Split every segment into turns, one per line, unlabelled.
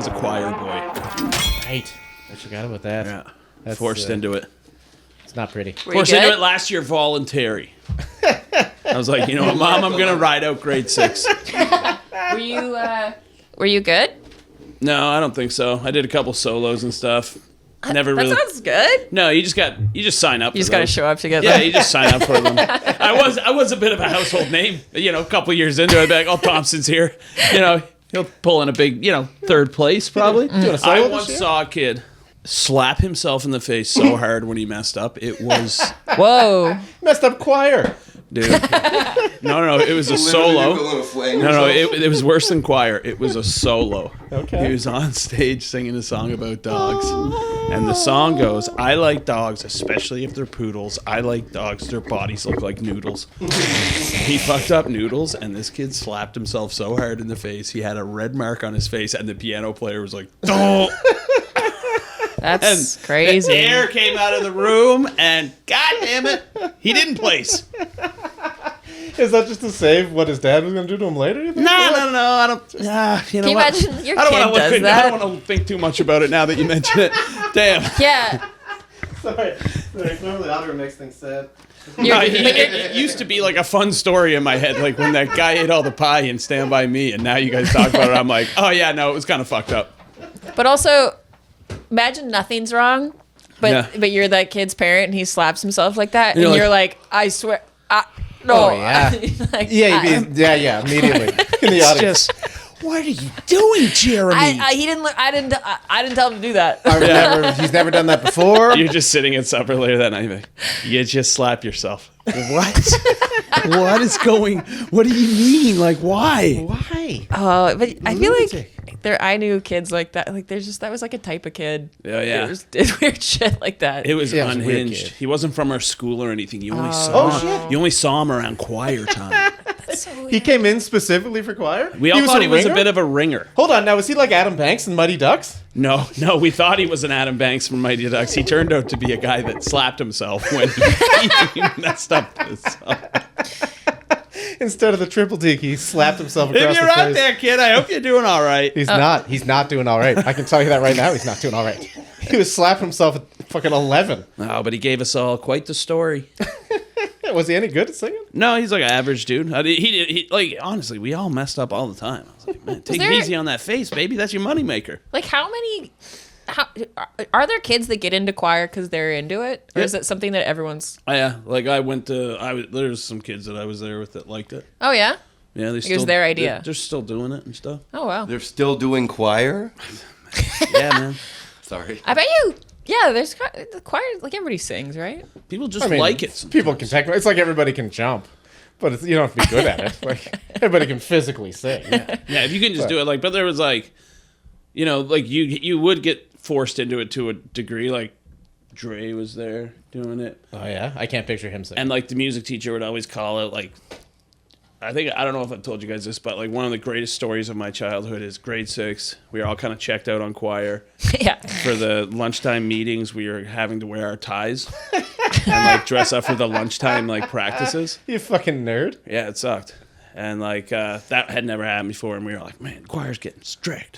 was a choir boy.
Right. I forgot about that.
Yeah.
That's,
Forced into it.
It's not pretty.
Forced into it last year, voluntary. I was like, you know what, Mom, I'm going to ride out grade 6.
Were you good?
No, I don't think so. I did a couple solos and stuff. Never really.
That sounds good.
No, you just sign up.
You just got to show up to get
Yeah,
them.
you just sign up for them. I was a bit of a household name. You know, a couple years into it, I'd be like, oh, Thompson's here. You know, he'll pull in a big, third place probably. I once saw a kid slap himself in the face so hard when he messed up. It was
Whoa.
Messed up choir.
dude. No, it was a solo. No, it was worse than choir. It was a solo.
Okay.
He was on stage singing a song about dogs. And the song goes, I like dogs, especially if they're poodles. I like dogs, their bodies look like noodles. He fucked up noodles, and this kid slapped himself so hard in the face, he had a red mark on his face, and the piano player was like, don't.
That's crazy.
The air came out of the room, and God damn it, he didn't place.
Is that just to save what his dad was going to do to him later? You think?
No, I don't. You know
Can you
what?
imagine your
I don't
kid
wanna
does
look-
that?
I don't want to think too much about it now that you mention it. Damn.
Yeah.
Sorry. Normally Otter makes things sad.
No, it used to be like a fun story in my head, like when that guy ate all the pie in Stand By Me, and now you guys talk about it, I'm like, oh yeah, no, it was kind of fucked up.
But also, imagine nothing's wrong, but
Yeah.
but you're that kid's parent and he slaps himself like that,
You're
and
like-
you're like, I swear, no.
Oh, yeah.
Like,
Yeah, immediately. In the audience.
Just, what are you doing, Jeremy?
I didn't tell him to do that.
He's never done that before.
You're just sitting at supper later that night, like, you just slap yourself. What? What is going? What do you mean? Like, why?
Why?
But I feel like I knew kids like that. Like that was like a type of kid.
Yeah.
That did weird shit like that.
It was
Yeah, it was a weird
unhinged.
kid.
He wasn't from our school or anything. You only
shit.
You only saw him around choir time.
That's so weird.
He came in specifically for choir?
We all thought he was a
ringer?
bit of a ringer.
Hold on, now was he like Adam Banks in Mighty Ducks?
No, we thought he was an Adam Banks from Mighty Ducks. He turned out to be a guy that slapped himself when he messed up himself.
Instead of the triple deke, he slapped himself across
If
the
you're out
face.
there, kid, I hope you're doing all right.
He's not. He's not doing all right. I can tell you that right now. He's not doing all right. He was slapping himself at fucking 11.
No, but he gave us all quite the story.
Was he any good at singing?
No, he's like an average dude. He like, honestly, we all messed up all the time. I was like, man, take it easy on that face, baby. That's your moneymaker.
Like how are there kids that get into choir because they're into it, or is it something that everyone's?
Oh, yeah, like there's some kids that I was there with that liked it.
Oh yeah.
Yeah,
It was their idea.
They're still doing it and stuff.
Oh wow.
They're still doing choir?
Yeah, man.
Sorry.
I bet you. Yeah, there's the choir. Like everybody sings, right?
People just like it. Sometimes.
People can technically. It's like everybody can jump, but you don't have to be good at it. Like everybody can physically sing.
Yeah, if you can just do it. Like, but there was like, like you would get forced into it to a degree. Like Dre was there doing it.
Oh yeah, I can't picture him singing.
And like the music teacher would always call it like, I don't know if I've told you guys this, but like one of the greatest stories of my childhood is grade 6. We were all kind of checked out on choir.
Yeah.
For the lunchtime meetings, we were having to wear our ties and like dress up for the lunchtime like practices.
You fucking nerd.
Yeah, it sucked. And like that had never happened before, and we were like, "Man, choir's getting strict.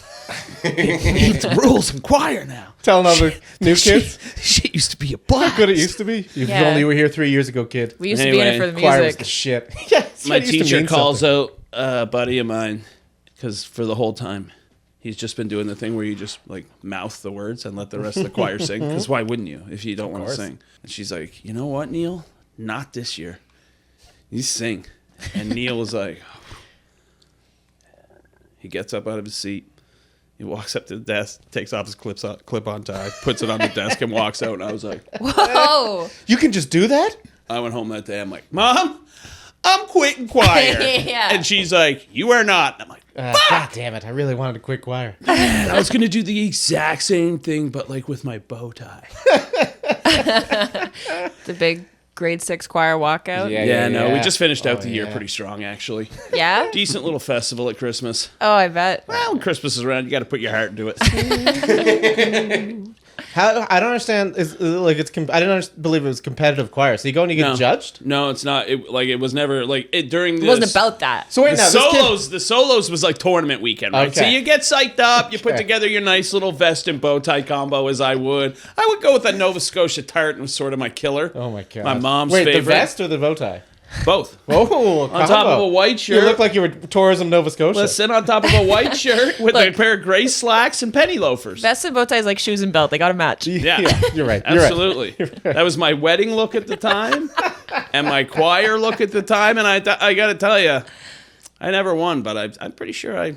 Need the rules in choir now."
Telling other new kids.
Shit used to be a blast.
How good it used to be. You
Yeah.
only were here 3 years ago, kid.
We used to be in it
Anyway,
for the
Choir was
music.
the shit. Yeah,
My teacher calls out a buddy of mine because for the whole time he's just been doing the thing where you just like mouth the words and let the rest of the choir sing. Because why wouldn't you if you don't want to sing? And she's like, "You know what, Neil? Not this year. You sing." And Neil was like, he gets up out of his seat. He walks up to the desk, takes off his clip-on tie, puts it on the desk, and walks out. And I was like,
Whoa.
You can just do that?
I went home that day. I'm like, Mom, I'm quitting choir.
Yeah.
And she's like, you are not. And I'm like,
God damn it! I really wanted to quit choir.
man, I was gonna do the exact same thing, but like with my bow tie.
The big grade 6 choir walkout.
We just finished out the year
yeah.
pretty strong, actually.
Yeah?
Decent little festival at Christmas.
Oh, I bet.
Well, when Christmas is around, you got to put your heart into it.
How I don't understand. Is like I didn't believe it was competitive choir. So you go and you get judged.
No, it's not. It was never like it during.
It wasn't about that.
So wait,
the solos. The solos was like tournament weekend, right?
Okay.
So you get psyched up. You put together your nice little vest and bow tie combo, as I would. I would go with a Nova Scotia tartan, was sort of my killer.
Oh my god,
my mom's
wait,
favorite.
the vest or the bow tie?
Both.
Oh,
on top of a white shirt.
You look like you were tourism Nova Scotia.
Listen, on top of a white shirt with a pair of gray slacks and penny loafers.
Vest and bow ties like shoes and belt. They got to match.
Yeah.
You're right.
Absolutely. That was my wedding look at the time and my choir look at the time. And I got to tell you, I never won, but I'm pretty sure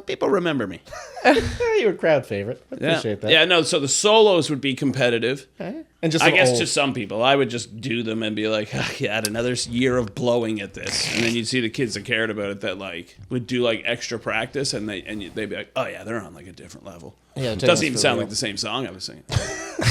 people remember me.
You were a crowd favorite. I appreciate that.
Yeah, no, so the solos would be competitive.
Okay. And just
I guess to some people, I would just do them and be like, oh, yeah, another year of blowing at this. And then you'd see the kids that cared about it that like would do like extra practice and they'd be like, oh yeah, they're on like a different level.
Yeah,
it doesn't even sound like the same song I was singing.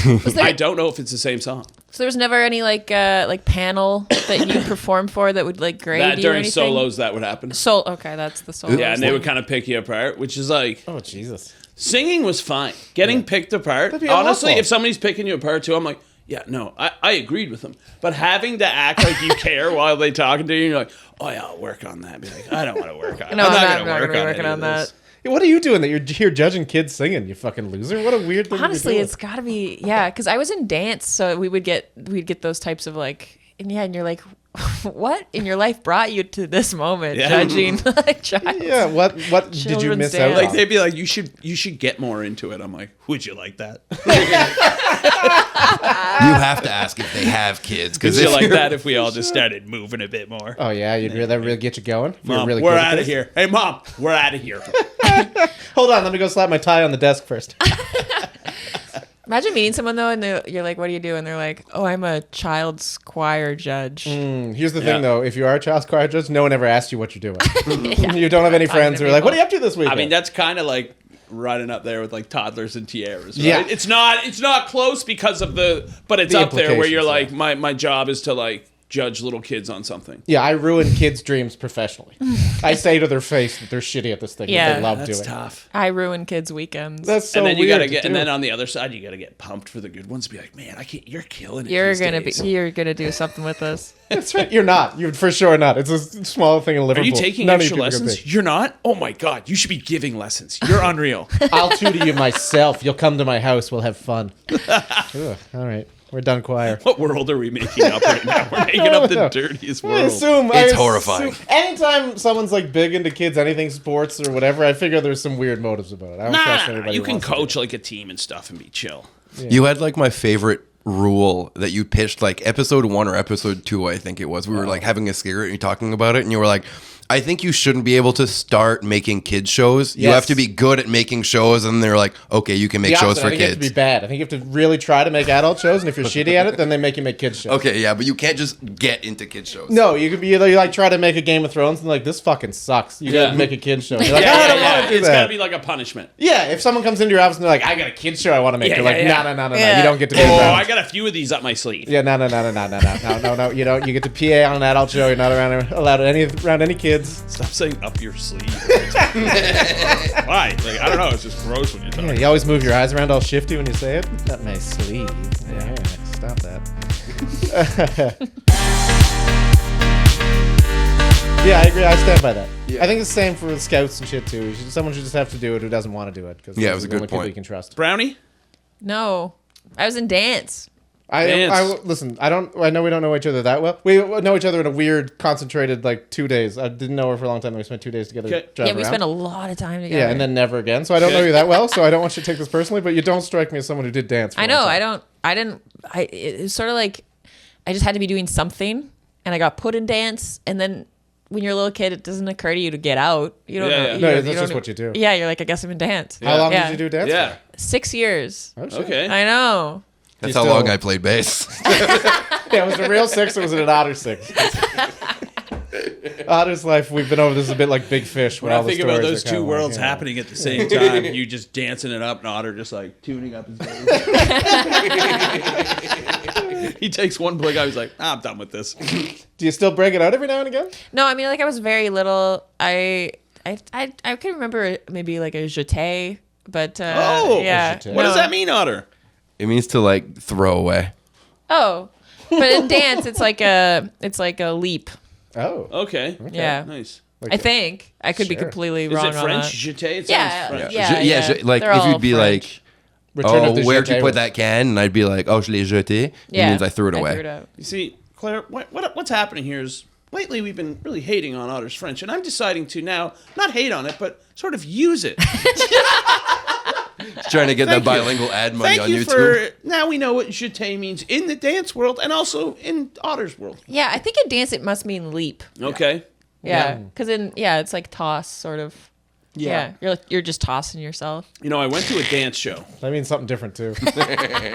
There,
I don't know if it's the same song.
so there was never any like panel that you performed for that would like grade
That
you or
during
anything?
solos that would happen.
Okay, that's the solo.
Yeah, and they would kind of pick you apart, which is like
Oh Jesus.
singing was fine. Getting picked apart,
That'd be
honestly,
awful.
if somebody's picking you apart too, I'm like, yeah, no, I agreed with them. But having to act like you care while they talking to you, and you're like, oh yeah, I'll work on that. Be like, I don't want to work on it.
No,
I'm not
I'm
going
not
to
gonna be
work
working on that.
Hey, what are you doing that you're here judging kids singing? You fucking loser. What a weird thing.
Honestly,
to be
it's got to be because I was in dance, so we'd get those types of like, and you're like, what in your life brought you to this moment,
Yeah.
judging like child?
Yeah. What did you
Children's
miss
dance.
out
Like
on?
they'd be like, you should get more into it. I'm like, would you like that?
You have to ask if they have kids.
Would
Because
you like that if we all just started moving a bit more?
Oh yeah, that really get you going. If you're
Mom,
really
we're
good at
out of
this.
here. Hey, Mom, we're out of here.
Hold on, let me go slap my tie on the desk first.
Imagine meeting someone though, and you're like, "What do you do?" And they're like, "Oh, I'm a child's choir judge."
Here's the
Yeah.
thing though: if you are a child's choir judge, no one ever asked you what you're doing. You don't have any friends who are like, "What are you up to this weekend?"
I mean, that's kind of like running up there with like toddlers and tiaras. Right?
Yeah.
It's not close because of but it's
The
up there where you're like,
implications,
my job is to like judge little kids on something.
yeah, I ruin kids' dreams professionally. I say to their face that they're shitty at this thing
Yeah.
that they love
That's
doing.
tough.
I ruin kids' weekends.
That's so
And then you
weird.
gotta get,
to
and
do.
then on the other side, you gotta get pumped for the good ones. Be like, man, you're killing it.
you're
these
gonna
days."
you're gonna do something with this.
That's right. You're not. You're for sure not. It's a small thing in
Are
Liverpool.
you taking
None of
extra
you people are
lessons?
big.
You're not? Oh my god, you should be giving lessons. You're unreal.
I'll tutor you myself. You'll come to my house. We'll have fun. Ugh, all right. We're done choir.
What world are we making up right now? We're making up the dirtiest
I
world.
assume
It's horrifying.
Anytime someone's like big into kids, anything sports or whatever, I figure there's some weird motives about it. I don't trust
Nah,
anybody.
you
who
can
wants to do
coach like a team and stuff and be chill.
You had like my favorite rule that you pitched, like episode 1 or episode 2, I think it was. We were like having a cigarette and you're talking about it, and you were like, I think you shouldn't be able to start making kids shows. You
Yes.
have to be good at making shows, and they're like, okay, you can make
The
shows
opposite.
for
I think you have to
kids.
be bad. I think you have to really try to make adult shows, and if you're shitty at it, then they make you make kids shows.
Okay, yeah, but you can't just get into kids shows.
No, you could be you like try to make a Game of Thrones and like this fucking sucks. You
Yeah.
gotta make a kid show. You're like,
Yeah,
I don't
yeah,
want to do
it's
that.
gotta be like a punishment.
Yeah, if someone comes into your office and they're like, I got a kid show I want to make,
Yeah,
you're like,
yeah,
no,
yeah.
you don't get to be
Oh,
around.
I got a few of these up my sleeve.
Yeah, no. You don't. You get to PA on an adult show. You're not allowed around any kids.
Stop saying up your sleeve. Why? Like, I don't know. It's just gross when you're talking.
Yeah, you always move your eyes around all shifty when you say it. Up my sleeve. Yeah, stop that. Yeah, I agree. I stand by that.
Yeah.
I think it's the same for scouts and shit too. Someone should just have to do it who doesn't want to do it. Cause
Yeah, it
those
was
are
a
the
good
only people
point.
you can trust.
Brownie?
No, I was in dance.
Listen. I know we don't know each other that well. We know each other in a weird, concentrated like 2 days. I didn't know her for a long time. We spent 2 days together.
Okay.
driving
Yeah, we
around.
spent a lot of time together.
Yeah, and then never again. So I don't know you that well. So I don't want you to take this personally. But you don't strike me as someone who did dance. For a
I
long
know.
time.
It was sort of like I just had to be doing something, and I got put in dance. And then when you're a little kid, it doesn't occur to you to get out. You don't
Yeah,
know.
yeah.
you
No,
don't-
that's
you
just
don't-
what you do.
Yeah, you're like, I guess I'm in dance.
How long
Yeah.
did you do dance?
Yeah.
6 years.
For? Oh, shit.
Okay.
I know.
That's
You
how
still-
long I played bass.
Yeah, was it a real 6 or was it an otter 6? Otter's life. We've been over this a bit like Big Fish.
When I think about those two worlds happening at the same time, you just dancing it up and Otter just like tuning up his bass. He takes one blick out, he's like, I'm done with this.
Do you still break it out every now and again?
No, I mean, like I was very little. I can remember maybe like a jeté, but
Oh,
yeah.
jeté.
What does
No.
that mean, Otter?
It means to like throw away.
Oh, but in dance, it's like a leap.
Oh.
Okay.
Yeah,
Nice.
Like
I think I could be
Sure.
completely
Is
wrong
it
on
French?
that.
Jeté? It
Yeah,
sounds French.
yeah.
Like
They're
if
all
you'd be
French.
Return of the
where'd you
jeté
put
was-
that can? And I'd be like, oh, je l'ai jeté. It
Yeah,
means I threw it away.
threw it out.
You see, Claire, what's happening here is lately we've been really hating on Otter's French, and I'm deciding to now not hate on it, but sort of use it.
Trying to get that
Thank you.
bilingual ad money
Thank
on
you
YouTube.
for now we know what jeté means in the dance world and also in Otter's world.
Yeah, I think in dance it must mean leap.
Okay.
Yeah, because it's like toss, sort of. Yeah, you're just tossing yourself.
You know, I went to a dance show.
That means something different too.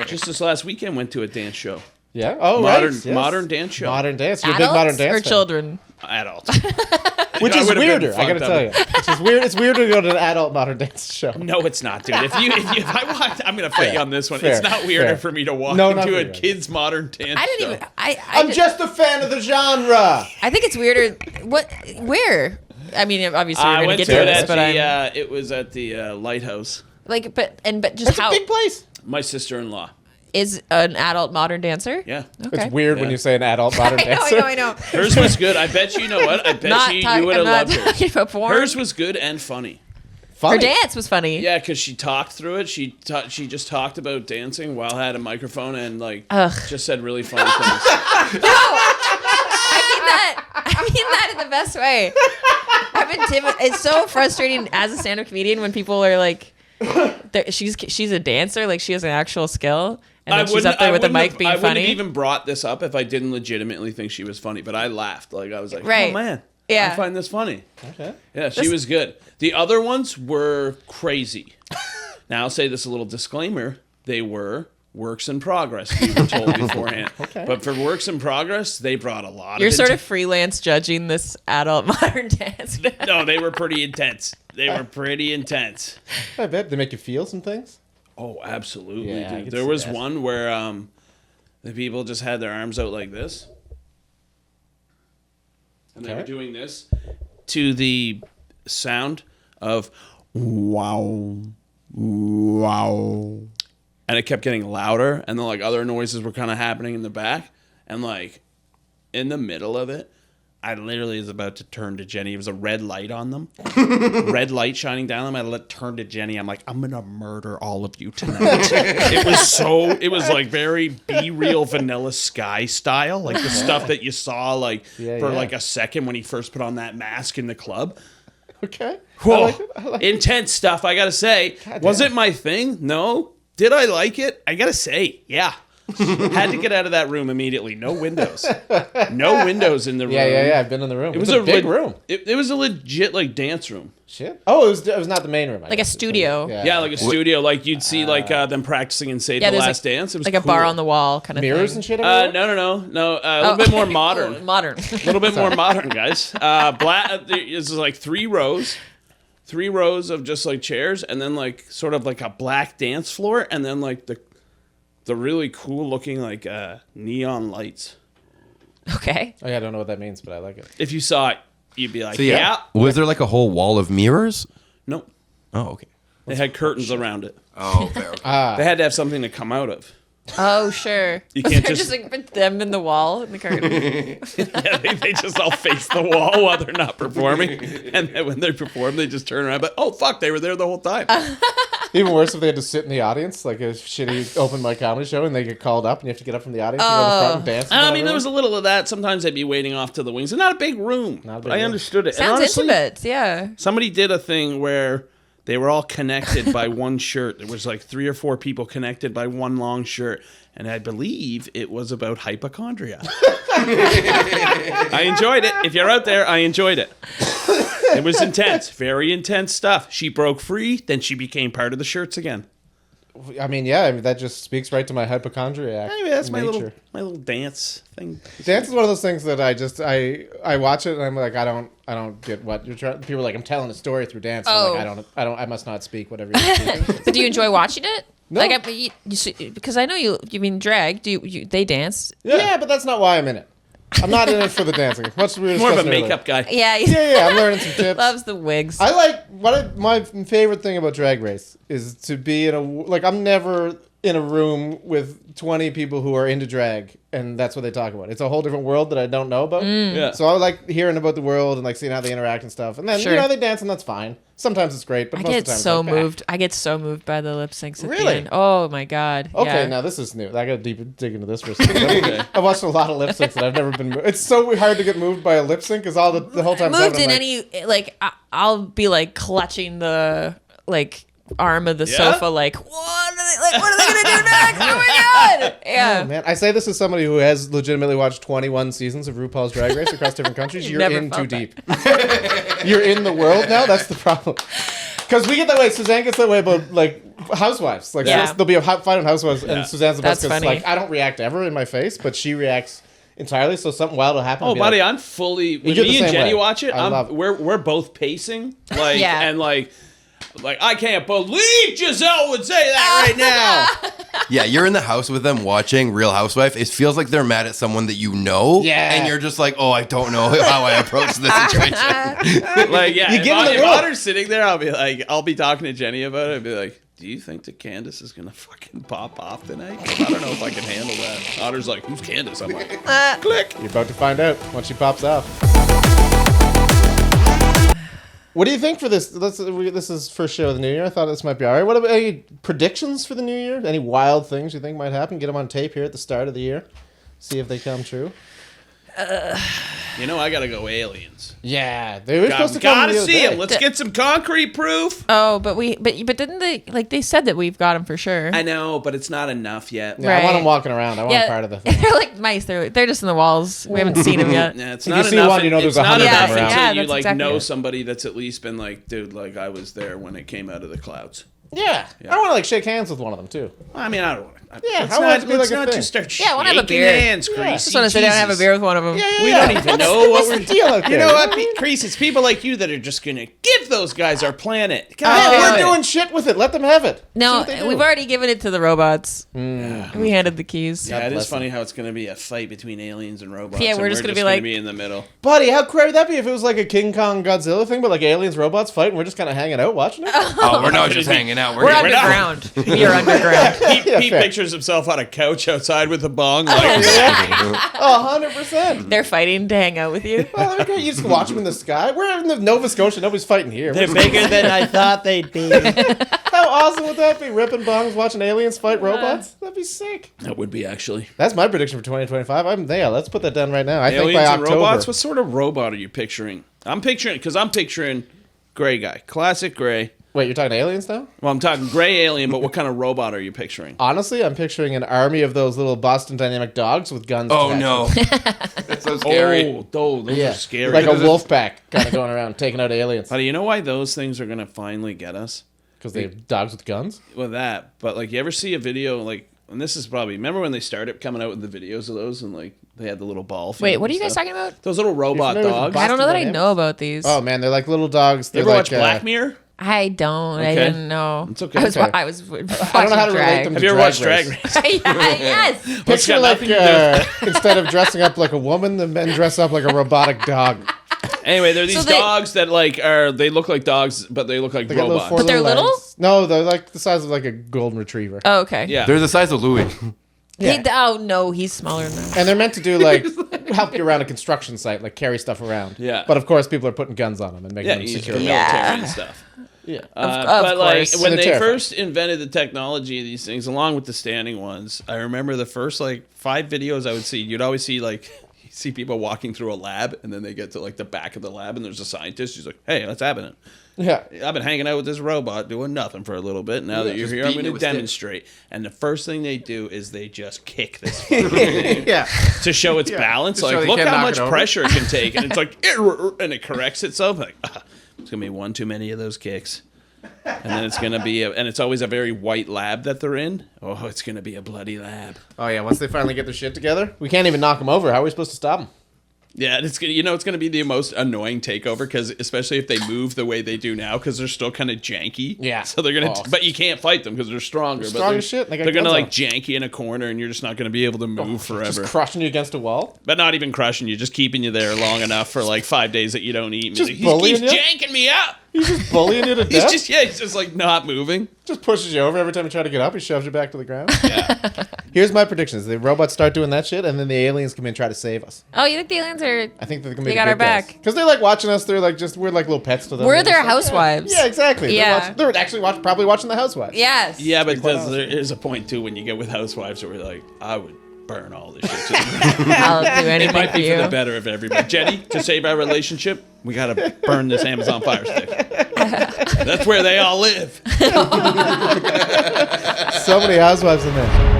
Just this last weekend went to a dance show.
Yeah. Oh,
Modern
right. Yes.
modern dance show.
Modern dance. You're a
Adults
big modern dance
or
fan.
children?
Adult.
Which
I
is
would've been
weirder. I gotta
fucked up.
tell you. Which is weird. It's weird to go to an adult modern dance show.
No, it's not, dude. If I walked, I'm gonna fight you on this one.
Fair,
It's not weirder
fair.
for me to walk
No, not
into a
weird.
kids' modern dance
I didn't
show.
even.
I'm just a fan of the genre.
I think it's weirder. What? Where? I mean, obviously we're
I
gonna
went
get
to
to
it
this,
at
but I'm
it was at the Lighthouse.
like, but just
It's
how
a big place.
My sister-in-law.
is an adult modern dancer?
Yeah.
Okay.
It's weird when
Yeah.
you say an adult modern
I know,
dancer.
I know.
Hers was good. I bet you know what? I bet you would have
I'm not
loved hers.
talking about porn.
Hers was good and funny.
Her
Funny.
dance was funny.
Yeah, because she talked through it. She just talked about dancing while had a microphone and like
Ugh.
just said really funny things.
I mean that in the best way. I've been it's so frustrating as a stand-up comedian when people are like, she's a dancer, like she has an actual skill, and then she's up there with a mic being
I wouldn't
funny.
have even brought this up if I didn't legitimately think she was funny, but I laughed. Like I was like,
Right.
oh man,
Yeah.
I find this funny.
Okay.
Yeah, she was good. The other ones were crazy. Now I'll say this a little disclaimer: they were works in progress. We were told beforehand.
Okay.
But for works in progress, they brought a lot.
You're
of
sort of freelance judging this adult modern dance.
No, they were pretty intense. They were pretty intense.
I bet they make you feel some things.
Oh, absolutely.
Yeah, I
dude.
could
There
see
was
that.
one where the people just had their arms out like this. And they were
Okay.
doing this to the sound of wow, wow. And it kept getting louder, and then like other noises were kind of happening in the back. And like in the middle of it, I literally was about to turn to Jenny. It was a red light on them. Red light shining down them. I turned to Jenny. I'm like, I'm going to murder all of you tonight. It was like very Be Real Vanilla Sky style. Like the stuff that you saw like
Yeah,
for
yeah.
like a second when he first put on that mask in the club.
Okay.
Whoa.
I like it. I like it.
Intense stuff, I got to say. Was it my thing? No. Did I like it? I got to say, yeah. Had to get out of that room immediately. No windows. No windows in the room.
Yeah. I've been in the room.
It was
a big
leg-
room.
It was a legit like dance room.
Shit. Oh, it was not the main room. I
Like a
guess.
studio.
Yeah, like a studio. Like you'd see like them practicing in Say
Yeah,
the
there's
Last Dance. It was
like a bar
cool.
on the wall kind of
mirrors
thing.
and shit. everywhere?
No. A little bit more modern.
Modern.
A little bit more modern, guys. Black. This is like three rows of just like chairs, and then like sort of like a black dance floor, and then like the really cool looking like neon lights.
Okay.
Oh, yeah, I don't know what that means, but I like it.
If you saw it, you'd be like,
So
yeah.
was there like a whole wall of mirrors?
Nope.
Oh, okay.
They had curtains around it.
Oh, okay.
They had to have something to come out of.
Oh, sure.
You can't
They're
just-
like put them in the wall in the curtain.
Yeah, they just all face the wall while they're not performing, and then when they perform, they just turn around. But oh fuck, they were there the whole time.
Even worse if they had to sit in the audience, like a shitty open mic comedy show, and they get called up, and you have to get up from the audience and go to the front and dance. in
I
that
mean, there
room.
was a little of that. Sometimes I'd be waiting off to the wings. It's not a big room,
Not a big
but I
room.
understood it. And
Sounds
honestly,
intimate. Yeah.
somebody did a thing where they were all connected by one shirt. There was like 3 or 4 people connected by one long shirt. And I believe it was about hypochondria. I enjoyed it. If you're out there, I enjoyed it. It was intense. Very intense stuff. She broke free, then she became part of the shirts again.
I mean, yeah, that just speaks right to my hypochondriac.
Anyway, that's my
nature.
little dance thing.
Dance is one of those things that I watch it and I'm like, I don't get what you're trying. People are like, I'm telling a story through dance.
Oh.
I'm like, I must not speak whatever you're speaking.
But do you enjoy watching it?
No.
Like, because I know you mean drag. They dance?
Yeah, but that's not why I'm in it. I'm not in it for the dancing. Much we were
More of a
discussing earlier.
makeup guy.
Yeah.
Yeah, I'm learning some tips.
Loves the wigs.
I like my favorite thing about Drag Race is to be in a like I'm never in a room with 20 people who are into drag, and that's what they talk about. It's a whole different world that I don't know about.
Yeah.
So I like hearing about the world and like seeing how they interact and stuff. And then
Sure.
you know they dance and that's fine. Sometimes it's great, but
I
most of
get
the time
so
it's like, ah.
moved. I get so moved by the lip syncs at
Really?
the end. Oh my god.
Okay,
yeah.
now this is new. I got to dig into this for a second. I've watched a lot of lip syncs and I've never been moved. It's so hard to get moved by a lip sync because all the whole time
moved
I'm
in
like,
any like I'll be like clutching the like arm of the
Yeah?
sofa like what are they gonna do next? Oh my god. Yeah.
oh, man, I say this as somebody who has legitimately watched 21 seasons of RuPaul's Drag Race across different countries. You're
never
in too
felt that.
deep. You're in the world now. That's the problem. Because we get that way. Suzanne gets that way about like housewives. Like
Yeah.
there'll be a fight on housewives, and Suzanne's the best
That's
because
funny.
like I don't react ever in my face, but she reacts entirely. So something wild will happen.
Oh,
I'll be
buddy,
like,
I'm fully. When
you're the
me and
same
Jenny
way.
watch it,
I love it.
we're both pacing, like,
Yeah.
and like I can't believe Giselle would say that right now.
Yeah, you're in the house with them watching Real Housewife. It feels like they're mad at someone that you know.
Yeah.
And you're just like, oh, I don't know how I approach this situation.
Like, yeah,
You
if,
give them the
if
role.
Otter's sitting there, I'll be talking to Jenny about it. I'll be like, do you think that Candace is gonna fucking pop off tonight? 'Cause I don't know if I can handle that. Otter's like, who's Candace? I'm like, click.
You're about to find out once she pops off. What do you think for this? This is first show of the new year. I thought this might be all right. What about any predictions for the new year? Any wild things you think might happen? Get them on tape here at the start of the year. See if they come true.
You know, I gotta go aliens.
Yeah, they were supposed to come.
Gotta
the other
see
day.
him. Let's get some concrete proof.
Oh, but didn't they like they said that we've got them for sure?
I know, but it's not enough yet.
Yeah, I want
Right.
them walking around. I want part of the thing.
They're like mice. They're just in the walls. We haven't seen them yet.
Yeah, it's
If
not
you see
enough.
one, you know there's
it's not
100
of
enough
them
until
around.
you
Yeah,
like
that's exactly
know
it.
somebody that's at least been like, dude, like I was there when it came out of the clouds.
Yeah. I want to like shake hands with one of them too.
I mean, I don't want to.
Yeah,
let's
I want it to be
let's
like a
not
thing.
just start
Yeah, I wanna have a
shaking
beer.
hands,
Yeah.
Creasy.
Just want to sit down and have a
Jesus.
beer with one of them.
We don't even know what we're
What's the deal out there?
You know what, Creasy? It's people like you that are just gonna give those guys our planet. God
Yeah,
damn
we're
it.
doing shit with it. Let them have it. See
No,
what they do.
we've already given it to the robots. We handed the keys.
Yeah, it
bless
is funny how it's gonna be a fight between aliens and robots.
Yeah,
and
we're just gonna be like-
in the middle.
Buddy, how crazy would that be if it was like a King Kong Godzilla thing, but like aliens, robots fight, and we're just kind of hanging out watching it?
Oh, we're not just hanging out.
We're
We're
not.
underground. You're underground.
He
fair.
pictures himself on a couch outside with a bong. Like,
Oh, 100%.
They're fighting to hang out with you.
Well, that'd be great. You just watch them in the sky. We're in the Nova Scotia. Nobody's fighting here.
they're bigger than I thought they'd be.
How awesome would that be? Ripping bongs, watching aliens fight robots? That'd be sick.
That would be actually.
That's my prediction for 2025. I'm there. Let's put that down right now. I think
Aliens
by
and
October.
robots? What sort of robot are you picturing? I'm picturing gray guy. Classic gray.
Wait, you're talking aliens now?
Well, I'm talking gray alien, but what kind of robot are you picturing?
Honestly, I'm picturing an army of those little Boston Dynamic dogs with guns.
Oh,
attached
no.
to them.
That's so scary.
Oh, those
Yeah,
are scary.
like a wolf pack kind of going around taking out aliens
Buddy, you know why those things are going to finally get us?
because they have dogs with guns.
Well, that. But, like, you ever see a video, like, and this is probably, remember when they started coming out with the videos of those and, like, they had the little ball.
Wait,
feet
what are
and
you guys
stuff?
talking about?
Those little robot
familiar with
dogs.
Boston
I don't know that I
Dynamics?
know about these.
Oh man, they're like little dogs.
You
They're
ever
like,
watch Black Mirror?
I don't. I
Okay.
didn't know.
It's okay.
I was.
Okay.
I was.
I don't know how to relate them.
Have you ever watched Drag Race?
Yes.
It's
Picture
got
like
nothing to do
instead of dressing up like a woman, the men dress up like a robotic dog.
Anyway, they're these
So they-
dogs that like they look like dogs, but they look like
They got little
robots.
four
But they're
legs.
little?
No, they're like the size of like a golden retriever.
Oh, okay.
Yeah.
They're the size of Louis.
Yeah.
Oh no, he's smaller than that.
And they're meant to do like help you around a construction site, like carry stuff around.
Yeah.
But of course, people are putting guns on them and making
Yeah,
them
you use
secure.
for
Yeah.
military and stuff.
Yeah.
Of
But like
course.
when
And
they
they're terrifying.
first invented the technology of these things, along with the standing ones, I remember the first like 5 videos I would see. You'd always see like you see people walking through a lab, and then they get to like the back of the lab, and there's a scientist. He's like, "Hey, what's happening?
Yeah.
I've been hanging out with this robot doing nothing for a little bit. Now that you're
just
here, I'm
beating
going
it
to
with sticks."
demonstrate." And the first thing they do is they just kick this fucking thing
Yeah.
to show its balance.
To show
Like,
they
look
can't
how
knock
much
it over.
pressure it can take, and it's like, and it corrects itself. Like, it's gonna be one too many of those kicks, and then it's gonna be, and it's always a very white lab that they're in. Oh, it's gonna be a bloody lab.
Oh yeah. Once they finally get their shit together, we can't even knock them over. How are we supposed to stop them?
Yeah, and it's gonna, it's gonna be the most annoying takeover because especially if they move the way they do now because they're still kind of janky.
Yeah.
So they're gonna,
Oh.
but you can't fight them because they're stronger.
They're
but
strong as shit, and they got
they're gonna
guns
like
on
janky in a corner, and you're just not gonna be able to move forever.
Just crushing you against a wall.
But not even crushing you, just keeping you there long enough for like 5 days that you don't eat. And
Just
be like, he keeps
bullying you?
janking me out.
He's just bullying you to death.
He's just like not moving.
Just pushes you over every time you try to get up. He shoves you back to the ground. Yeah. Here's my predictions: the robots start doing that shit, and then the aliens come in and try to save us.
Oh, you think the aliens are?
I think they're gonna be.
They got our back
because they're like watching us. They're like we're like little pets to them.
We're their housewives.
Yeah, exactly.
Yeah.
They're actually probably watching the Housewives.
Yes.
Yeah, but there is a point too when you get with housewives where we're like, I would burn all this shit to the ground.
I'll do anything
It might
for
be for
you.
the better of everybody. Jenny, to save our relationship, we gotta burn this Amazon Fire Stick. That's where they all live.
So many housewives in there.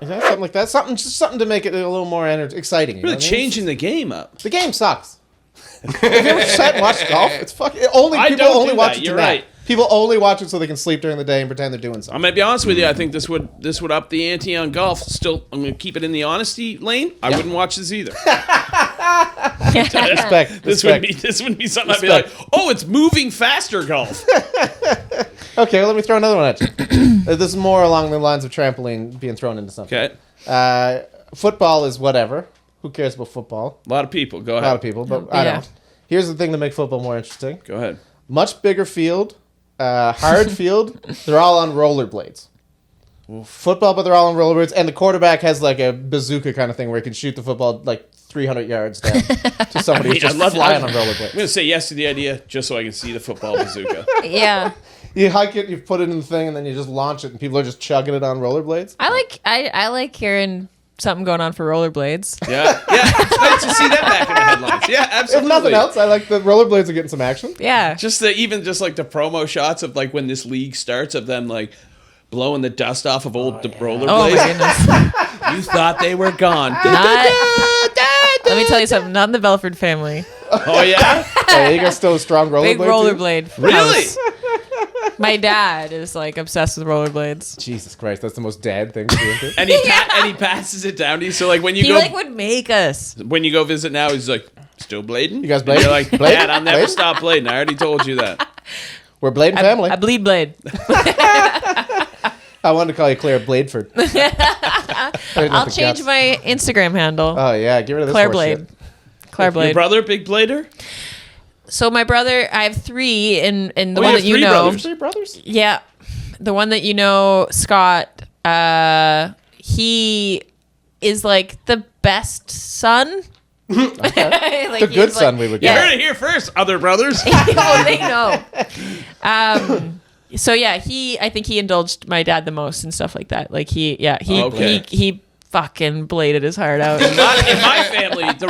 Is that something like that? Something to make it a little more exciting. You know
We're
what I mean?
changing the game up.
The game sucks. Have you ever sat and watched golf? It's fucking.
I
People
don't
only
do
watch
that.
it
You're
tonight.
right.
People only watch it so they can sleep during the day and pretend they're doing
I'm
something.
gonna be honest with you. I think this would up the ante on golf. Still, I'm gonna keep it in the honesty lane. I wouldn't watch this either.
Respect.
This would be something I'd be like, oh, it's moving faster golf.
Okay, well, let me throw another one at you. This is more along the lines of trampoline being thrown into something.
Okay,
Football is whatever. Who cares about football?
a lot of people. Go
A
ahead.
lot of people, but I
Yeah.
don't. Here's the thing to make football more interesting.
Go ahead.
Much bigger field, hard field. They're all on rollerblades. Football, but they're all on rollerblades, and the quarterback has like a bazooka kind of thing where he can shoot the football like 300 yards down to somebody who's just flying on
I'm
rollerblades.
gonna say yes to the idea just so I can see the football bazooka.
Yeah.
You hike it, you put it in the thing, and then you just launch it, and people are just chugging it on rollerblades.
I like hearing something going on for rollerblades.
Yeah, it's nice to see that back in the headlines. Yeah,
If
absolutely.
nothing else, I like the rollerblades are getting some action.
Yeah.
Just the the promo shots of like when this league starts of them like blowing the dust off of old rollerblades.
Oh my goodness.
You thought they were gone.
Let me tell you something. Not in the Belford family.
Oh yeah,
Oh, you guys still a strong rollerblade
Big
team?
rollerblade.
really?
house. My dad is like obsessed with rollerblades.
Jesus Christ, that's the most dad thing to be into.
And he passes it down to you. So like when you
He
go
like would make us.
when you go visit now, he's like, still blading?
You guys
And
blading?
you're like,
Blading?
Dad, I'll never
Blading?
stop blading. I already told you that.
We're Blade family.
I bleed blade.
I wanted to call you Clare Bladeford.
I'll change my Instagram handle.
Oh yeah, get rid of this
Claire
horse
Blade.
shit.
Claire
Your
Blade.
brother, big blader?
So my brother, I have three, and the
you
one
have
that you
three
know,
brothers?
Three brothers?
yeah, the one that you know, Scott. He is like the best son. Like,
The
he's
good
like-
son, we would
You
call
heard it here first, other brothers.
Oh, they know. So yeah, I think he indulged my dad the most and stuff like that. Like he
Okay.
he fucking bladed his heart out.
In my family, the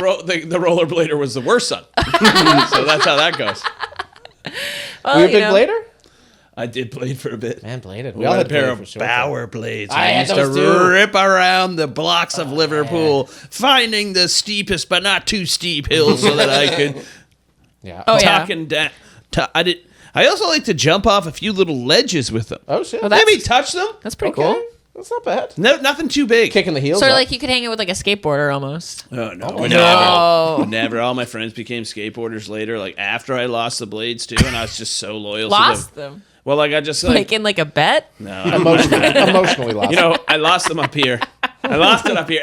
rollerblader was the worst son. So that's how that goes.
Well,
Were you a big
know,
blader?
I did blade for a bit.
Man, bladed.
We had a pair of Bauer blades.
I had
used to
those too.
rip around the blocks of Liverpool, finding the steepest but not too steep hills so that I could
Yeah.
Oh, yeah.
talking down. I also like to jump off a few little ledges with them.
Oh shit.
Well, that's-
Maybe touch them.
That's pretty
Okay.
cool.
That's not bad.
No, nothing too big.
Kicking the heels.
Sort of
up.
like you could hang it with like a skateboarder almost.
Oh no,
no.
never. All my friends became skateboarders later. Like after I lost the blades too, and I was just so loyal.
Lost
to them.
them.
Well, like I just
Like in like a bet.
no.
emotionally lost.
You know, I lost them up here. I lost it up here.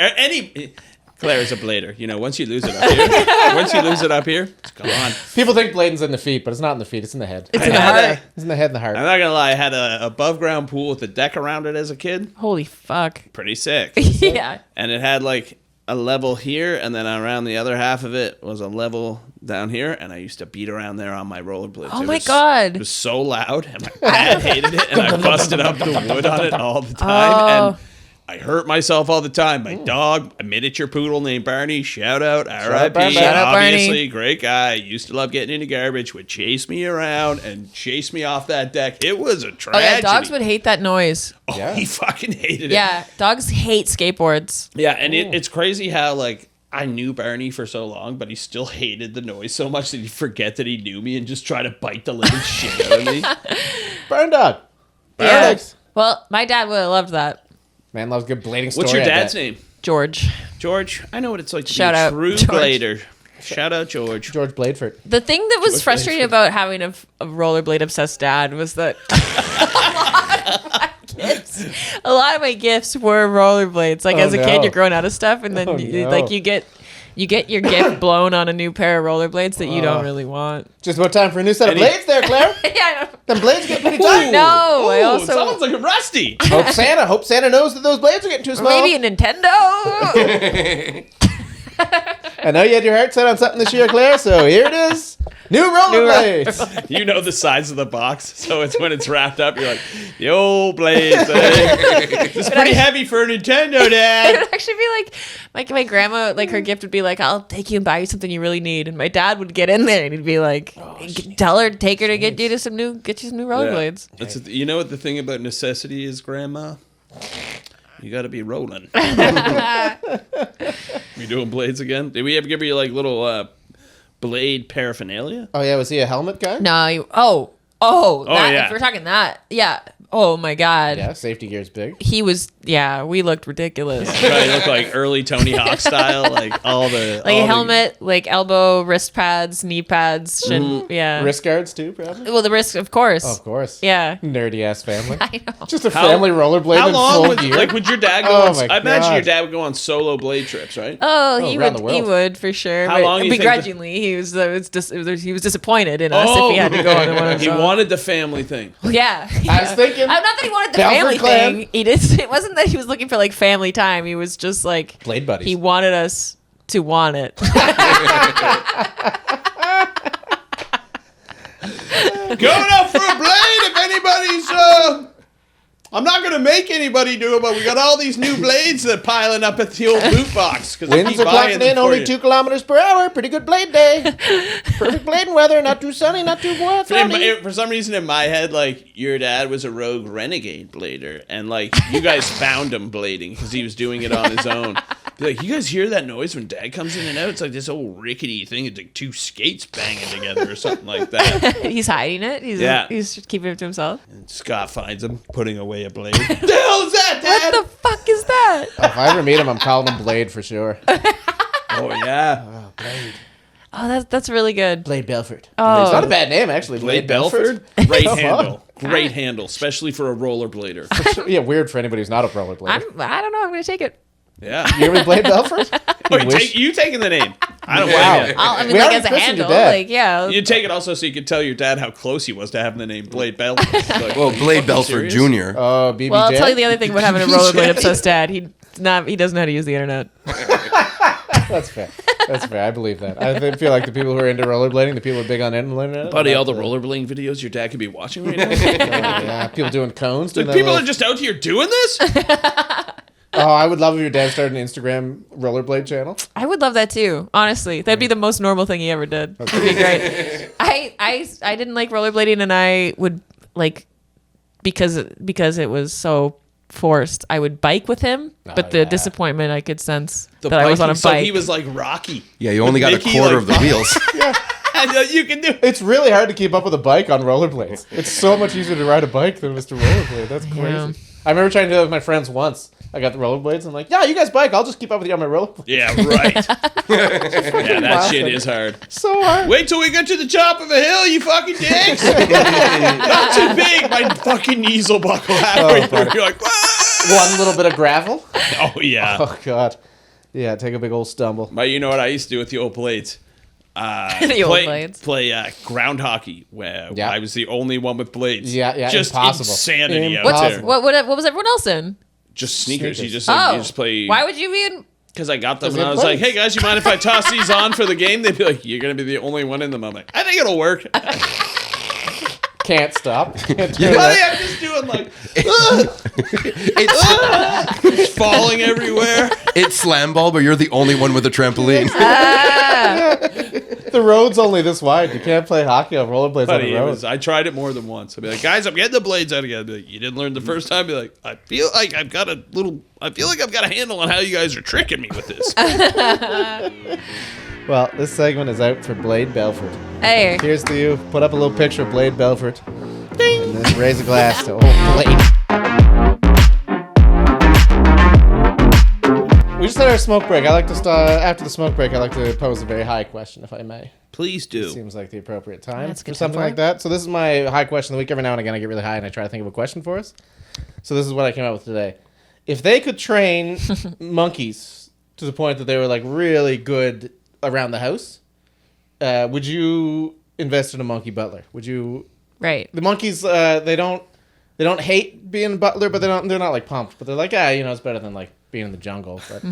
Claire is a blader. You know, once you lose it up here, it's gone.
People think blading's in the feet, but it's not in the feet. It's in the head.
It's in the heart.
It's in the head and the heart.
I'm not gonna lie. I had a above ground pool with a deck around it as a kid.
Holy fuck.
Pretty sick.
Yeah.
And it had like a level here, and then around the other half of it was a level down here, and I used to beat around there on my rollerblades.
Oh my God.
It was so loud, and my dad hated it, and I busted up the wood on it all the time, and I hurt myself all the time. My dog, a miniature poodle named Barney, shout out, R.I.P.
Barney.
Shout out, Barney.
Obviously, great guy. Used to love getting into garbage, would chase me around and chase me off that deck. It was a
Oh
tragedy.
yeah, dogs would hate that noise.
Oh,
Yeah.
he fucking hated it.
Yeah, dogs hate skateboards.
Yeah, and it's crazy how, like, I knew Barney for so long, but he still hated the noise so much that he'd forget that he knew me and just try to bite the living shit out of me.
Burn dog.
Yeah.
Dogs.
Well, my dad would have loved that.
Man loves good blading story.
What's your
I
dad's
bet.
name?
George.
George. I know what it's like to
Shout
be a
out,
true
George.
blader. Shout out, George.
George Bladeford.
The thing that was
George
frustrating
Blanchard.
about having a rollerblade obsessed dad was that A lot of my gifts were rollerblades. Like,
Oh,
as a kid,
no.
you're growing out of stuff, and then
Oh,
you,
no.
like you get your gift blown on a new pair of rollerblades that you don't really want.
Just about time for a new set of
Any-
blades there, Claire.
Yeah, I know.
Them blades get pretty tight.
No, I
Ooh,
also
someone's looking rusty.
Hope Santa knows that those blades are getting too small.
maybe a Nintendo.
I know you had your heart set on something this year, Claire, so here it is. New rollerblades.
You know the size of the box, so it's when it's wrapped up, you're like, the old blades, eh? This is pretty heavy for a Nintendo,
It
Dad.
would actually be like my grandma, like her gift would be like, I'll take you and buy you something you really need, and my dad would get in there and he'd be like, take her to get you some new rollerblades.
Yeah. You know what the thing about necessity is, Grandma? You got to be rolling. You doing blades again? Did we ever give you like little blade paraphernalia?
Oh yeah, was he a helmet guy?
No,
yeah.
if we're talking that, yeah. Oh my God.
Yeah, safety gear's big.
He was, we looked ridiculous.
Probably look like early Tony Hawk style, like all the
Like
all
a helmet, like elbow, wrist pads, knee pads, yeah.
Wrist guards too, probably.
Well, the wrist, of course.
Oh, of course.
Yeah.
Nerdy ass family.
I know.
Just a family rollerblade
How
in
long
full
would
gear.
would your dad go
Oh
on?
my
I imagine
God.
your dad would go on solo blade trips, right?
Oh, he
around
would.
the
He
world.
would for sure.
How
but
long do you think
begrudgingly, he was disappointed in us if he had to go on one of
he
his own.
wanted the family thing.
Yeah.
I was thinking.
Not that he wanted the
Belford
family
clan.
thing. It wasn't that he was looking for like family time. He was just like
Blade buddies.
He wanted us to want it.
Going out for a blade if anybody's I'm not gonna make anybody do it, but we got all these new blades that piling up at the old boot box because
Winds are clocking in only 2 kilometers per hour. Pretty good blade day. Perfect blading weather. Not too sunny, not too warm.
For some reason in my head, like your dad was a rogue renegade blader, and like you guys found him blading because he was doing it on his own. Be like, you guys hear that noise when Dad comes in and out? It's like this old rickety thing. It's like 2 skates banging together or something like that.
He's hiding it. He's keeping it to himself.
And Scott finds him putting away a blade. What the hell is that, Dad?
What the fuck is that?
If I ever meet him, I'm calling him Blade for sure.
Oh yeah,
Blade.
Oh, that's really good.
Blade Belford.
Oh.
It's not a bad name, actually.
Blade Belford. Great handle. Great handle, especially for a rollerblader.
Yeah, weird for anybody who's not a rollerblader.
I don't know. I'm gonna take it.
Yeah.
You ever Blade Belford?
You taking the name? I don't
Wow.
blame you.
I mean,
We
like
already
as a
christened your
handle,
dad.
like yeah.
You take it also so you could tell your dad how close he was to having the name Blade Belford. Like,
Well,
are you
Blade
fucking
Belford
serious?
Jr.
BBJ.
Well, I'll tell you the other thing about having a rollerblade
BJ.
obsessed dad. He doesn't know how to use the internet.
That's fair. That's fair. I believe that. I feel like the people who are into rollerblading, the people who are big on internet.
Buddy, all the rollerblading videos your dad could be watching right now.
Yeah, people doing cones.
Like,
Doing
people
that
are just out here doing this?
Oh, I would love if your dad started an Instagram rollerblade channel.
I would love that too. Honestly, that'd be the most normal thing he ever did. It'd be great. I didn't like rollerblading, and I would like because it was so forced. I would bike with him, but the disappointment I could sense that I was on a bike.
So he was like Rocky.
Yeah, you only got
Mickey,
a quarter
like,
of the wheels.
And you can do.
It's really hard to keep up with a bike on rollerblades. It's so much easier to ride a bike than Mr. Rollerblade. That's crazy.
Yeah.
I remember trying to do that with my friends once. I got the rollerblades. I'm like, yeah, you guys bike. I'll just keep up with you on my rollerblades.
Yeah, right. Yeah, that shit is hard.
So hard.
Wait till we get to the top of a hill, you fucking dicks. Not too big. My fucking knees will buckle halfway through. You're like, "Wah!"
One little bit of gravel.
Oh, yeah.
Oh, God. Yeah, take a big old stumble.
But you know what I used to do with the old blades?
The old blades.
Play ground hockey, where
Yeah.
I was the only one with blades.
Yeah,
Just
impossible.
insanity out
Impossible.
there.
What was everyone else in?
Just sneakers. You
Sneakers.
just you just play.
Why would you be in?
Because I got them
Because
and I
we
was
had
like, hey guys, you mind if I toss these on for the game? They'd be like, you're going to be the only one in them. I'm like, I think it'll work.
Can't stop. Can't turn
Buddy,
that.
I'm just doing like, it's falling everywhere.
It's slam ball, but you're the only one with a trampoline.
The road's only this wide. You can't play hockey on rollerblades on
Buddy,
the road.
I tried it more than once. I'd be like, guys, I'm getting the blades out again. I'd be like, you didn't learn the first time? I'd be like, I feel like I've got a handle on how you guys are tricking me with this.
Well, this segment is out for Blade Belford.
Hey,
Here's to you. Put up a little picture of Blade Belford. Ding. And then raise a glass to old Blade. We just had our smoke break. I like to start after the smoke break. I like to pose a very high question, if I may.
Please do.
Seems like the appropriate time
That's
for
good
something
time for
like that. So this is my high question of the week. Every now and again, I get really high and I try to think of a question for us. So this is what I came out with today. If they could train monkeys to the point that they were like really good around the house, would you invest in a monkey butler? Would you?
Right.
The monkeys, they don't hate being a butler, but they're not like pumped. But they're like, it's better than like being in the jungle. But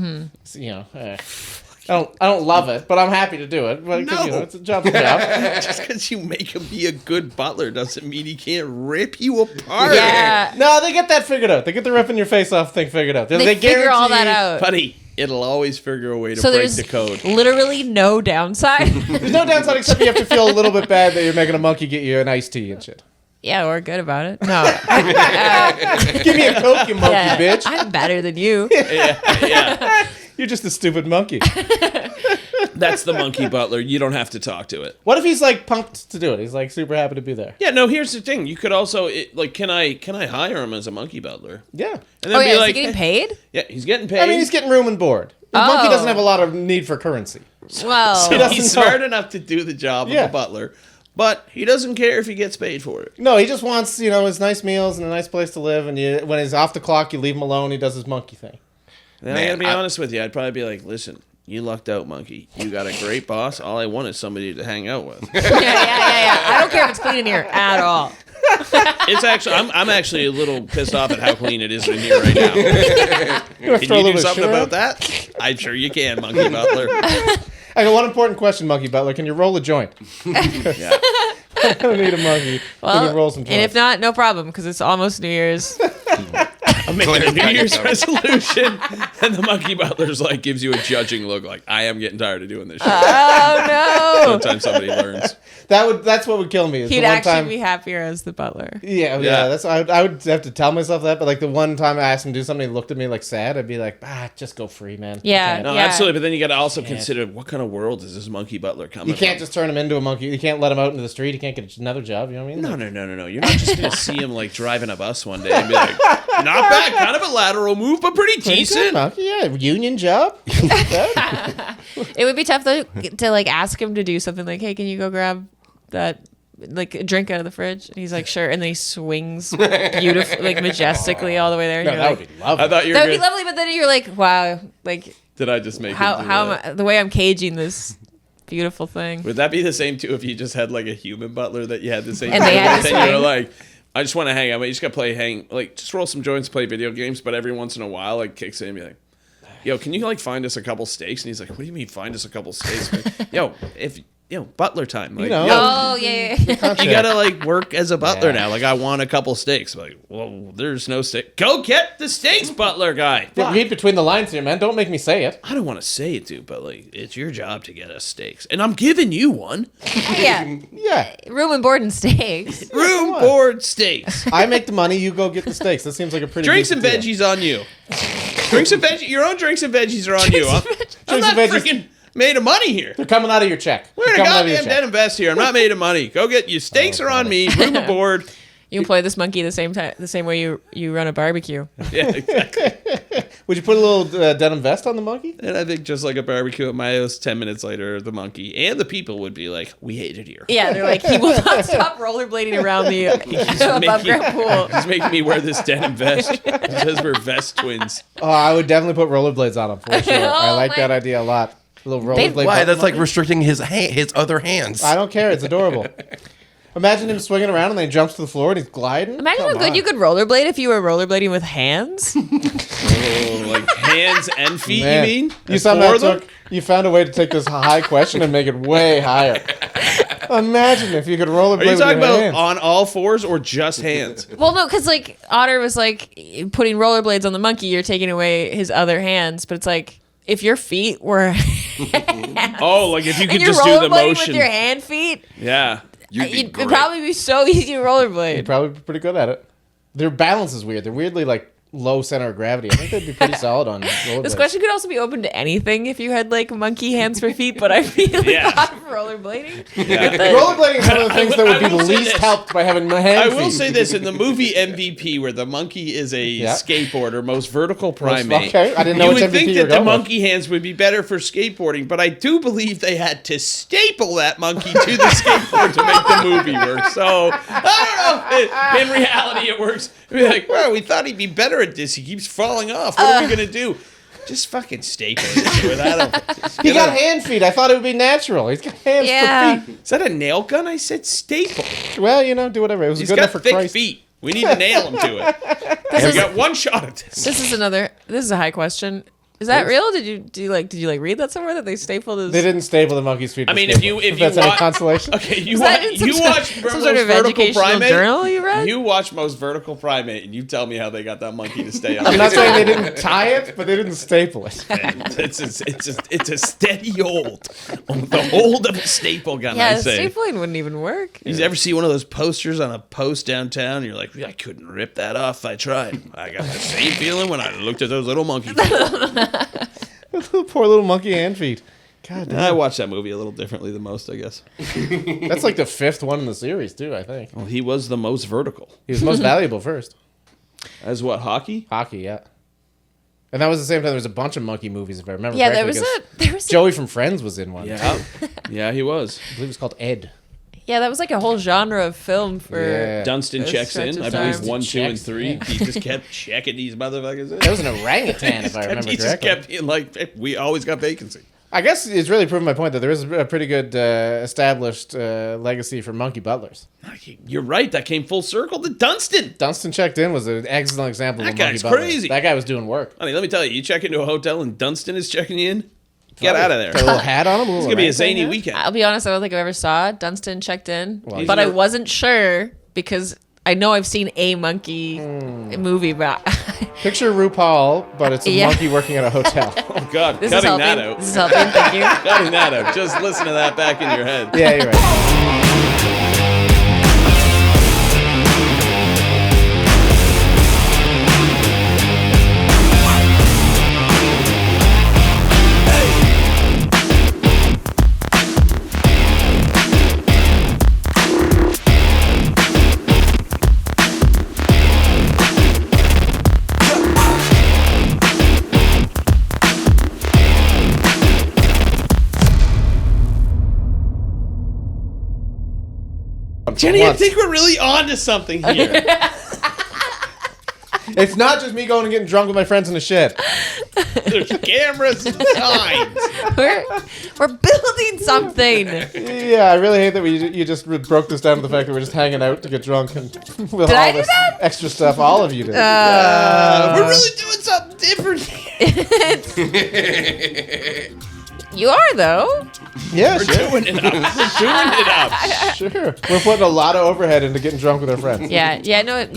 I don't love it, but I'm happy to do it. But,
No.
it's a job's a job.
Just because you make him be a good butler doesn't mean he can't rip you apart.
Yeah.
No, they get that figured out. They get the ripping your face off thing figured out.
They figure all that
guarantee-
out.
Buddy, it'll always figure a way to
So
break
there's
the code.
literally no downside.
There's no downside except you have to feel a little bit bad that you're making a monkey get you an iced tea and shit.
Yeah, we're good about it. No.
Give me a Coke, you monkey
Yeah,
bitch.
I'm better than you.
Yeah.
You're just a stupid monkey.
That's the monkey butler. You don't have to talk to it.
What if he's like pumped to do it? He's like super happy to be there.
Yeah, no, here's the thing. You could also, can I hire him as a monkey butler?
Yeah.
And then
Oh,
be
yeah, is
like,
he getting paid?
Yeah, he's getting paid.
I mean, he's getting room and board. The monkey
Oh.
doesn't have a lot of need for currency.
Well,
doesn't
He's
know.
smart enough to do the job
Yeah.
of a butler, but he doesn't care if he gets paid for it.
No, he just wants, his nice meals and a nice place to live. And when he's off the clock, you leave him alone. He does his monkey thing.
And I gotta be honest with you, I'd probably be like, listen, you lucked out, monkey. You got a great boss. All I want is somebody to hang out with.
yeah. I don't care if it's clean in here at all.
It's actually, I'm actually a little pissed off at how clean it is in here right now. Can you do something about that? I'm sure you can, monkey butler.
I got one important question, monkey butler. Can you roll a joint?
Yeah.
I don't need a monkey who can roll some joints.
And if not, no problem, because it's almost New Year's.
I'm making a New Year's resolution, and the monkey butler's like gives you a judging look, like I am getting tired of doing this shit.
Oh, no.
Sometimes somebody learns.
That's what would kill me. Is
He'd
the one
actually
time,
be happier as the butler.
Yeah. That's I would have to tell myself that. But like the one time I asked him to do something, he looked at me like sad. I'd be like, just go free, man.
Yeah.
You
No,
Yeah.
absolutely. But then you got to also consider what kind of world is this monkey butler coming
can't
from?
just turn him into a monkey. You can't let him out into the street. He can't get another job. You know what I mean?
No. You're not just going to see him like driving a bus one day and be like, not bad, kind of a lateral move, but pretty
Pretty good,
decent.
monkey. Yeah, union job.
It would be tough, though, to like ask him to do something like, hey, can you go grab that like a drink out of the fridge? And he's like, sure. And then he swings beautifully, like majestically all the way there. And
No,
you're
that
like,
would be lovely.
I thought you were
that would be
good.
lovely, but then you're like, wow, like
Did I just make
how
him do
how
that?
am I, the way I'm caging this beautiful thing.
Would that be the same too if you just had like a human butler that you had the same
And they had to
and you were
swing.
like, I just want to hang out, but you just gotta just roll some joints, play video games, but every once in a while like kicks in and be like, yo, can you like find us a couple steaks? And he's like, what do you mean find us a couple steaks? Like, yo, butler time. Like,
know.
yo,
Oh yeah.
you gotta like work as a butler
Yeah.
now. Like I want a couple steaks. Like, well, there's no steak. Go get the steaks, butler guy.
Yeah, read between the lines here, man. Don't make me say it.
I don't want to say it, dude, but like it's your job to get us steaks, and I'm giving you one.
Yeah.
Yeah.
Room and board and steaks.
Room, board, steaks.
I make the money. You go get the steaks. That seems like a pretty
Drinks and
decent deal.
veggies on you. Drinks and veggies. Your own drinks and veggies are on you. I'm
Drinks
not
and veggies.
freaking made of money here.
They're coming out of your check.
We're in a
They're coming out of your
goddamn
check.
dead invest here. I'm not made of money. Go get your steaks are on me. Room and board.
You employ this monkey the same way you run a barbecue.
Yeah, exactly.
Would you put a little denim vest on the monkey?
And I think just like a barbecue at my house, 10 minutes later, the monkey and the people would be like, we hate it here.
Yeah, they're like, he will not stop rollerblading around the above ground pool.
He's making me wear this denim vest because we're vest twins.
Oh, I would definitely put rollerblades on him for sure. I
Oh
like
my-
that idea a lot. A little rollerblade.
Why?
Why?
button
That's like
monkey.
restricting his other hands.
I don't care. It's adorable. Imagine him swinging around and then he jumps to the floor and he's gliding.
Imagine how
Come
good
on.
you could rollerblade if you were rollerblading with hands.
Oh, like hands and feet,
Man,
you mean?
You
And
somehow
four of them?
you found a way to take this high question and make it way higher. Imagine if you could rollerblade
Are you
with
talking
your
about
hands.
on all fours or just hands?
Well, no, because like Otter was like putting rollerblades on the monkey, you're taking away his other hands. But it's like if your feet were
Oh, like if you
and
could
you're
just do the
rollerblading
motion.
with your hand feet,
Yeah.
You'd
it'd probably be so easy to rollerblade.
You'd probably be pretty good at it. Their balance is weird. They're weirdly like low center of gravity. I think they'd be pretty solid on rollerblades.
This question could also be open to anything if you had like monkey hands for feet, but I really
Yeah.
thought of rollerblading.
Yeah.
Rollerblading is one of the things that would
I
be
will say
least
this.
helped by having my hand
I will
feet.
say this, in the movie MVP, where the monkey is a
Yeah.
skateboarder, most vertical primate.
Okay, I didn't know
you
which
would
MVP
think
you
that
were
the
going with.
monkey hands would be better for skateboarding, but I do believe they had to staple that monkey to the skateboard to make the movie work. So I don't know. In reality, it works. We'd be like, well, we thought he'd be better at this. He keeps falling off. What are we gonna do? Just fucking staple it to it. I don't.
He got hand feet. I thought it would be natural. He's got hands
Yeah.
for feet.
Is that a nail gun? I said staple.
Well, do whatever. It was
He's
good
got
enough for
thick
Christ.
feet. We need to nail him to it. We got one shot at this.
This is a high question. Is that real? Did you read that somewhere that they stapled his?
They didn't staple the monkey's feet.
I
to
mean,
skateboard.
if you
that's any
wa-
consolation.
Okay, you
Is
watch
that in some
most
sort of
vertical
educational
primate.
journal you read?
You watch most vertical primate, and you tell me how they got that monkey to stay on.
I'm not saying they didn't tie it, but they didn't staple it.
It's a steady hold. The hold of a staple gun.
yeah,
I say.
stapling wouldn't even work.
You ever see one of those posters on a post downtown? And you're like, I couldn't rip that off if I tried. I got the same feeling when I looked at those little monkey feet.
Poor little monkey hand feet. God damn.
I watched that movie a little differently than most, I guess.
That's like the 5th one in the series, too, I think.
Well, he was the most vertical.
He was most valuable first.
As what, hockey?
Hockey, yeah. And that was the same time there was a bunch of monkey movies, if I remember
Yeah,
correctly.
there was
Joey from Friends was in one.
Yeah. Yeah, he was.
I believe it was called Ed.
yeah, that was like a whole genre of film for.
Yeah.
Dunstan
This
checks
stretch
in.
of
I believe
time.
1, 2, and
Checks
3.
in.
He just kept checking these motherfuckers in.
That was an orangutan, if I remember
He just
correctly.
kept being like, hey, we always got vacancy.
I guess it's really proven my point that there is a pretty good established legacy for monkey butlers.
You're right. That came full circle to Dunstan.
Dunstan checked in was an excellent example
That
of a monkey
guy's
butler.
crazy.
That guy was doing work.
I mean, let me tell you, you check into a hotel and Dunstan is checking you in, get out of there.
Got a little hat on him.
It's going to be a zany weekend.
I'll be honest, I don't think I've ever saw Dunstan checked in,
Well,
but
he's
I
a-
wasn't sure because I know I've seen a monkey movie, but
Picture RuPaul, but it's a
Yeah.
monkey working at a hotel.
Oh, God.
this is
Cutting
helping.
that out.
This is helping. Thank you.
Cutting that out. Just listen to that back in your head.
Yeah, you're right.
Jenny, I
Once.
think we're really on to something here.
It's not just me going and getting drunk with my friends in the shed.
There's cameras and signs.
We're building something.
Yeah, I really hate that you just broke this down to the fact that we're just hanging out to get drunk and with
Did
all
I do
this
that?
extra stuff. All of you did.
We're really doing something different here.
You are though.
yeah,
We're
sure.
doing it up. We're doing it up.
Sure. We're putting a lot of overhead into getting drunk with our friends.
Yeah. No.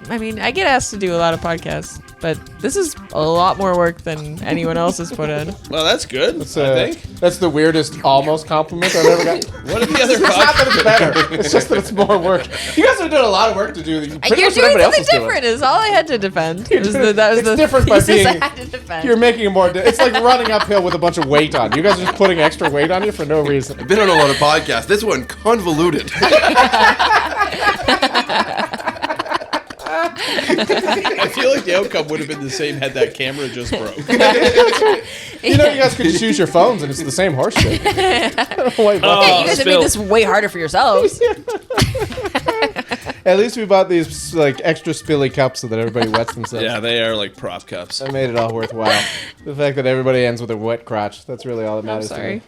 I mean, I get asked to do a lot of podcasts, but this is a lot more work than anyone else has put in.
Well, that's good,
It's,
I think.
that's the weirdest almost compliment I've ever got.
What are the other
It's not that
podcasts?
it's better. It's just that it's more work. You guys are doing a lot of work to do. Pretty
You're
much what
doing
everybody else
something
is doing.
different. Is all I had to defend. That was
It's
the
different by
thesis
being-
I had to defend.
You're making it more. It's like running uphill with a bunch of weight on. You guys are just putting extra weight on you for no reason.
I've been on a lot of podcasts. This one convoluted.
I feel like the outcome would have been the same had that camera just broke.
You know, you guys could choose your phones, and it's the same horse shit. White
Yeah, you guys have
Spill.
made this way harder for yourselves.
At least we bought these like extra spilly cups so that everybody wets themselves.
Yeah, they are like prop cups.
That made it all worthwhile. The fact that everybody ends with a wet crotch. That's really all that
I'm
matters to me.
sorry.